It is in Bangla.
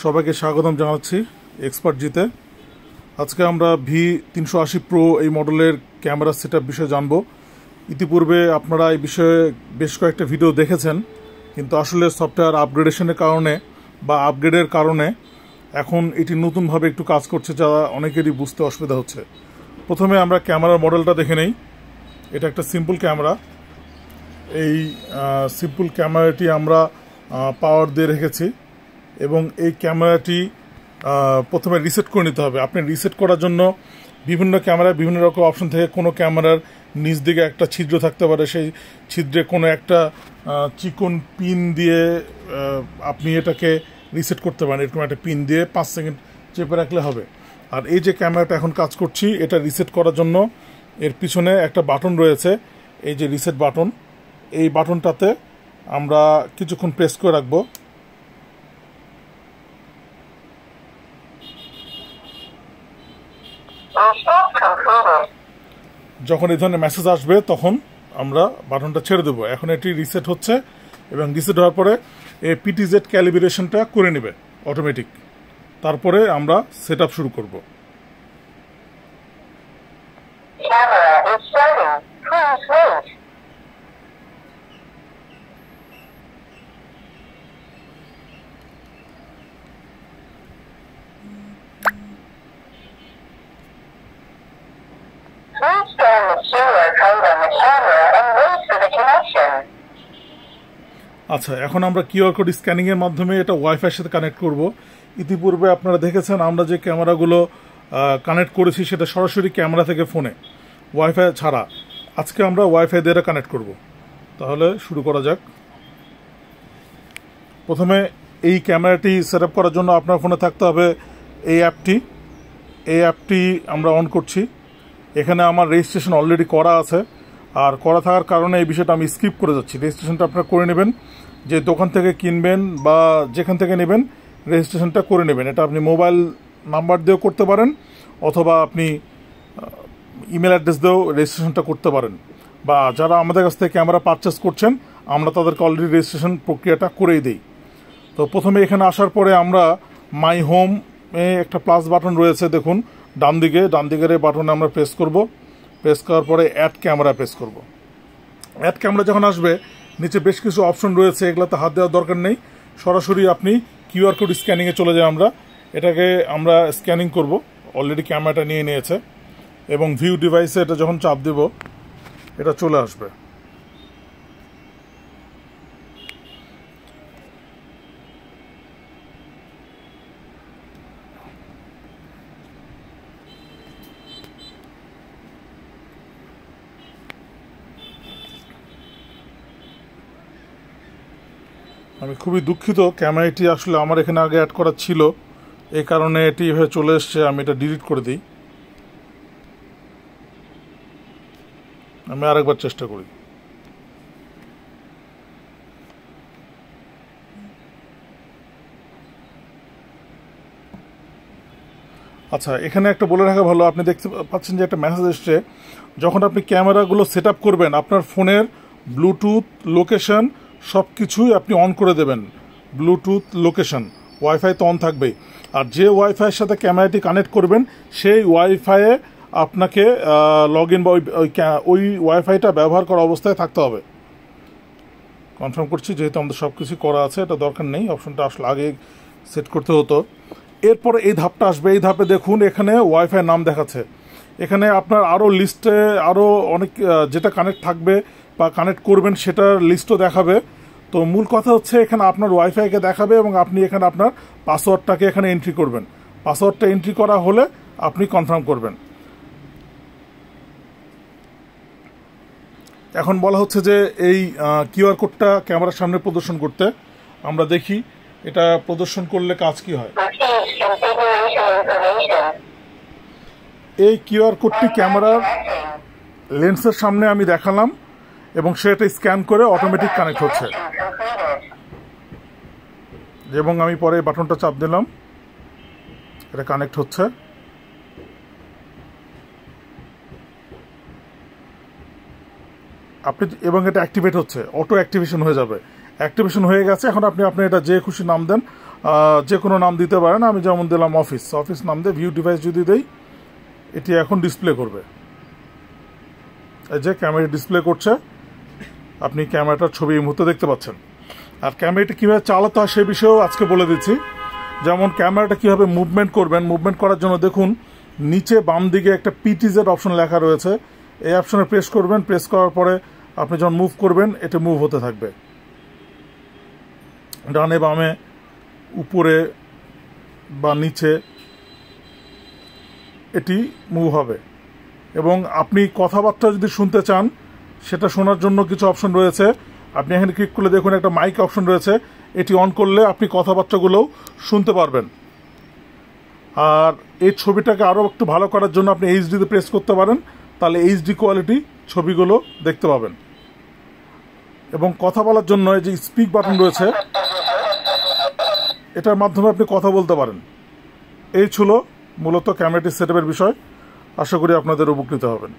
সবাইকে স্বাগতম জানাচ্ছি এক্সপার্ট জিতে। আজকে আমরা V380 প্রো এই মডেলের ক্যামেরা সেটআপ বিষয়ে জানব। ইতিপূর্বে আপনারা এই বিষয়ে বেশ কয়েকটা ভিডিও দেখেছেন, কিন্তু আসলে সফটওয়্যার আপগ্রেডেশনের কারণে বা আপগ্রেডের কারণে এখন এটি নতুনভাবে একটু কাজ করছে, যা অনেকেরই বুঝতে অসুবিধা হচ্ছে। প্রথমে আমরা ক্যামেরার মডেলটা দেখে নেই। এটা একটা সিম্পল ক্যামেরা। এই সিম্পল ক্যামেরাটি আমরা পাওয়ার দিয়ে রেখেছি এবং এই ক্যামেরাটি প্রথমে রিসেট করে নিতে হবে। আপনি রিসেট করার জন্য বিভিন্ন ক্যামেরায় বিভিন্ন রকম অপশন থেকে কোনো ক্যামেরার নিচ দিকে একটা ছিদ্র থাকতে পারে, সেই ছিদ্রে কোনো একটা চিকন পিন দিয়ে আপনি এটাকে রিসেট করতে পারেন। এরকম একটা পিন দিয়ে 5 সেকেন্ড চেপে রাখলে হবে। আর এই যে ক্যামেরাটা এখন কাজ করছি, এটা রিসেট করার জন্য এর পিছনে একটা বাটন রয়েছে, এই যে রিসেট বাটন। এই বাটনটাতে আমরা কিছুক্ষণ প্রেস করে রাখবো। যখন এই ধরনের মেসেজ আসবে তখন আমরা বাটনটা ছেড়ে দেবো। এখন এটি রিসেট হচ্ছে এবং রিসেট হওয়ার পরে এই PTZ ক্যালিব্রেশনটা করে নেবে অটোমেটিক। তারপরে আমরা সেট আপ শুরু করব। আচ্ছা, এখন আমরা কিউআর কোড স্ক্যানিংয়ের মাধ্যমে এটা ওয়াইফাইয়ের সাথে কানেক্ট করব। ইতিপূর্বে আপনারা দেখেছেন আমরা যে ক্যামেরাগুলো কানেক্ট করেছি সেটা সরাসরি ক্যামেরা থেকে ফোনে, ওয়াইফাই ছাড়া। আজকে আমরা ওয়াইফাই দিয়ে এটা কানেক্ট করব। তাহলে শুরু করা যাক। প্রথমে এই ক্যামেরাটি সেট আপ করার জন্য আপনার ফোনে থাকতে হবে এই অ্যাপটি আমরা অন করছি। এখানে আমার রেজিস্ট্রেশন অলরেডি করা আছে, আর করা থাকার কারণে এই বিষয়টা আমি স্কিপ করে যাচ্ছি। রেজিস্ট্রেশনটা আপনারা করে নেবেন, যে দোকান থেকে কিনবেন বা যেখান থেকে নেবেন রেজিস্ট্রেশনটা করে নেবেন। এটা আপনি মোবাইল নাম্বার দিয়েও করতে পারেন, অথবা আপনি ইমেল অ্যাড্রেস দিয়েও রেজিস্ট্রেশনটা করতে পারেন। বা যারা আমাদের কাছ থেকে ক্যামেরা পারচেস করছেন, আমরা তাদেরকে অলরেডি রেজিস্ট্রেশন প্রক্রিয়াটা করেই দিই। তো প্রথমে এখানে আসার পরে আমরা মাই হোম একটা প্লাস বাটন রয়েছে, দেখুন ডান দিকের এই বাটনে আমরা প্রেস করব। প্রেস করার পরে অ্যাড ক্যামেরা প্রেস করব। অ্যাড ক্যামেরা যখন আসবে, নিচে বেশ কিছু অপশন রয়েছে, এগুলোতে হাত দেওয়ার দরকার নেই। সরাসরি আপনি কিউআর কোড স্ক্যানিংয়ে চলে যাই। এটাকে আমরা স্ক্যানিং করব। অলরেডি ক্যামেরাটা নিয়ে নিয়েছে এবং ভিউ ডিভাইসে এটা যখন চাপ দেব এটা চলে আসবে। আমি খুবই দুঃখিত, ক্যামেরাটি আসলে আমার এখানে আগে অ্যাড করা ছিল, এই কারণে এটি হয়ে চলে এসছে। আমি এটা ডিলিট করে দিই। আমি আরেকবার চেষ্টা করি। আচ্ছা, এখানে একটা বলে রাখা ভালো, আপনি দেখতে পাচ্ছেন যে একটা মেসেজ এসছে। যখন আপনি ক্যামেরাগুলো সেট আপ করবেন, আপনার ফোনের ব্লুটুথ লোকেশন সব কিছুই আপনি অন করে দেবেন। ব্লুটুথ লোকেশন, ওয়াইফাই তো অন থাকবেই। আর যে ওয়াইফাইয়ের সাথে ক্যামেরাটি কানেক্ট করবেন, সেই ওয়াইফাইয়ে আপনাকে লগ ইন বা ওই ওয়াইফাইটা ব্যবহার করা অবস্থায় থাকতে হবে। কনফার্ম করছি, যেহেতু আমাদের সব কিছু করা আছে, এটা দরকার নেই। অপশনটা আসলে আগে সেট করতে হতো। এরপরে এই ধাপটা আসবে। এই ধাপে দেখুন এখানে ওয়াইফাই নাম দেখাচ্ছে। এখানে আপনার আরও লিস্টে আরও অনেক যেটা কানেক্ট থাকবে বা কানেক্ট করবেন সেটার লিস্টও দেখাবে। তো মূল কথা হচ্ছে, এখানে আপনার ওয়াইফাইকে দেখাবে এবং আপনি এখানে আপনার পাসওয়ার্ডটাকে এখানে এন্ট্রি করবেন। পাসওয়ার্ডটা এন্ট্রি করা হলে আপনি কনফার্ম করবেন। এখন বলা হচ্ছে যে এই কিউআর কোডটা ক্যামেরার সামনে প্রদর্শন করতে। আমরা দেখি এটা প্রদর্শন করলে কাজ কি হয়। এই কিউআর কোডটি ক্যামেরার লেন্সের সামনে আমি দেখালাম এবং সেটা স্ক্যান করে অটোমেটিক কানেক্ট হচ্ছে। এবং আমি পরে বাটনটা চাপ দিলাম, এটা কানেক্ট হচ্ছে। আপনি এবং এটা অ্যাক্টিভেট হচ্ছে, অটো অ্যাক্টিভেশন হয়ে যাবে। অ্যাক্টিভেশন হয়ে গেছে। এখন আপনি এটা যে খুশি নাম দেন। যে কোনো নাম দিতে পারেন। আমি যেমন দিলাম অফিস নাম দিয়ে ভিউ ডিভাইস যদি দেই, এটি এখন ডিসপ্লে করবে। এই যে ক্যামেরা ডিসপ্লে করছে, আপনি ক্যামেরাটার ছবি এই মুহূর্তে দেখতে পাচ্ছেন। আর ক্যামেরাটা কীভাবে চালাতে হয় সে বিষয়েও আজকে বলে দিচ্ছি। যেমন ক্যামেরাটা কীভাবে মুভমেন্ট করবেন, মুভমেন্ট করার জন্য দেখুন নিচে বাম দিকে একটা পিটিজেড অপশন লেখা রয়েছে। এই অপশনে প্রেস করবেন, প্রেস করার পরে আপনি যখন মুভ করবেন এটা মুভ হতে থাকবে, ডানে বামে উপরে বা নিচে এটি মুভ হবে। এবং আপনি কথাবার্তা যদি শুনতে চান সেটা শোনার জন্য কিছু অপশন রয়েছে। আপনি এখানে ক্লিক করলে দেখুন একটা মাইক অপশন রয়েছে, এটি অন করলে আপনি কথাবার্তাগুলোও শুনতে পারবেন। আর এই ছবিটাকে আরও একটু ভালো করার জন্য আপনি এইচডিতে প্রেস করতে পারেন, তাহলে এইচডি কোয়ালিটি ছবিগুলো দেখতে পাবেন। এবং কথা বলার জন্য এই যে স্পিক বাটন রয়েছে, এটার মাধ্যমে আপনি কথা বলতে পারেন। এই ছিল মূলত ক্যামেরাটি সেটআপের বিষয়। আশা করি আপনাদের উপকৃত হবেন।